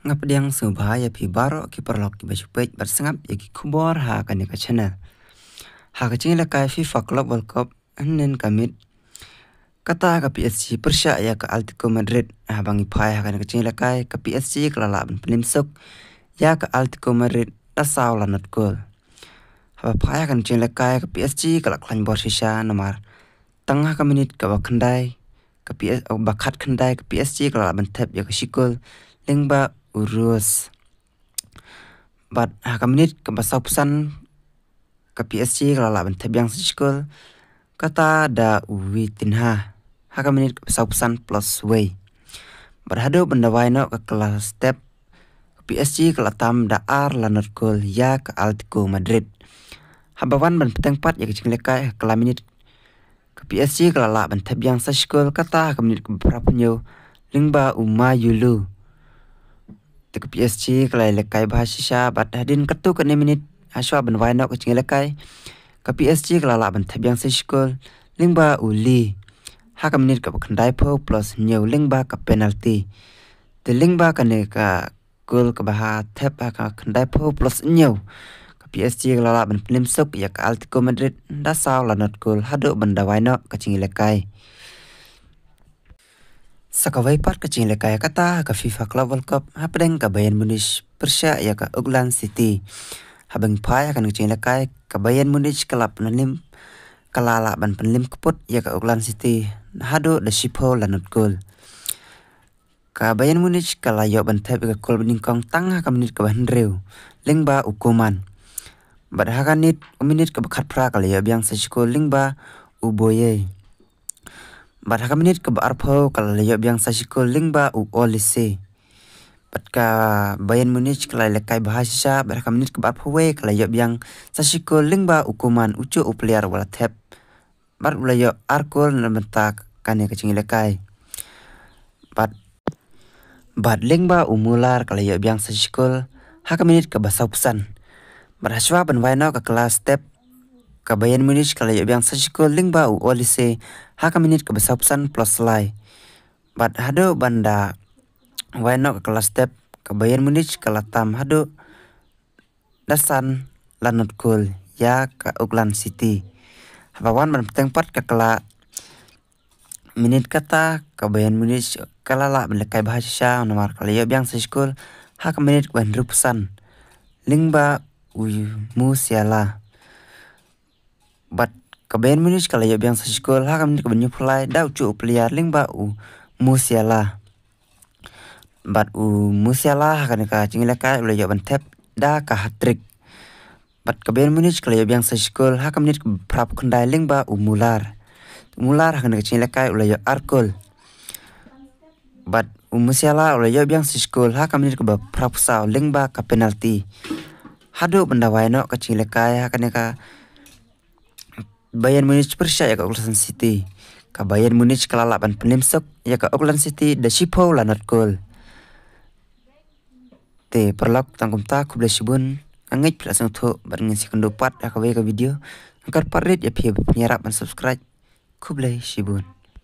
ngap diang subhaya pi baro ki perlok ki bajupej bersengap ya ki kubor ha kan ka channel ha ka chingla kai FIFA Club World Cup annen kamit kata ka PSG persya ya ka Atletico Madrid ha bangi pai ha kan ka chingla kai ka PSG kelala ban pelimsuk ya ka Atletico Madrid tasau lanat gol ha pai kan chingla kai ka PSG kala klan bor sisa nomor tengah ka menit ka bakandai ka PS bakat kandai ka PSG kelala ban tap ya ka sikol lengba urus bat ha menit ke basau pesan ke PSG kalau laban tabiang sikol kata da uwi tinha ha menit ke basau pesan plus way berhadu benda waino ke kelas step ke PSG kalau tam da ar lanot gol ya ke Atletico Madrid habawan ban petang pat ya ke cinglekai ke menit ke PSG kalau laban tabiang sikol kata ha menit ke berapa nyo lingba umayulu ke PSG kelai lekai bahasa bat hadin ketu ke menit aswa ban waino ke cinglekai ke PSG kelala ban tabiang sikol lingba uli ha menit ke kandai po plus nyo lingba ke penalti te lingba kane ka gol ke baha tap ha kandai po plus nyo ke PSG kelala ban pelimsuk ya ke Atletico Madrid da saw lanot gol hadu banda waino ke cinglekai Sakawai part kecing lekai kata ke FIFA Club World Cup hapdeng ke Bayern Munich persya ya ke Auckland City habeng pai akan kecing lekai ke Bayern Munich kelap penelim kalala ban penelim keput ya ke Auckland City hado de sipo lanut gol ke Bayern Munich kalayo ban tap ke gol beningkong tangah ke menit ke bahnreu lingba ukuman badhakanit menit ke bekat pra kalayo biang sesiko lingba uboye Badhaka menit ke barpo kalau leyok biang sasikol lingba u olise. Badka Bayern Munich kalau lekai bahasa badhaka menit ke barpo we kalau leyok biang sasikol lingba ukuman ucu upliar wala tap. Bad leyok arkol namentak kane kecing lekai. Bad lingba umular kalau leyok biang sasikol haka menit ke basau pesan. Badhaswa ban waino ke kelas step ke Bayern Munich kalau leyok biang sasikol lingba u olise. Haka menit ke besar pesan plus lay. Bad hado banda waino ke kelas step ke Bayern Munich kalau tam hado dasan lanut gol ya ke Auckland City. Habawan ban tempat ke kela menit kata ke Bayern Munich kalala melekai bahasa nomor kali ya biang sesikul haka menit ke bandru pesan lingba Musiala. Bad ke Bayern Munich kalau ya biang sesikol ha menit ke banyu pulai da ucu pliar lingba Musiala. Bad Musiala kan ka cingilaka ulah ya ban tap da ka hat-trick. Bad ke Bayern Munich kalau ya biang sesikol ha menit ke prap kendai lingba Mular. Mular kan ka cingilaka ulah ya arkol. Bad Musiala ulah ya biang sesikol ha menit ke prap saw lingba ka penalti. Hado benda waino ka cingilaka ha kan ka Bayern Munich persya ya ke Auckland City. Ka Bayern Munich kelala ban pelimsuk ya ke Auckland City da sipo lanot gol. Te perlok tangkum ta kubla sibun angit pelasang tu berngisi kendopat akawe ke video. Angkat parit ya pihak penyerap dan subscribe kubla sibun.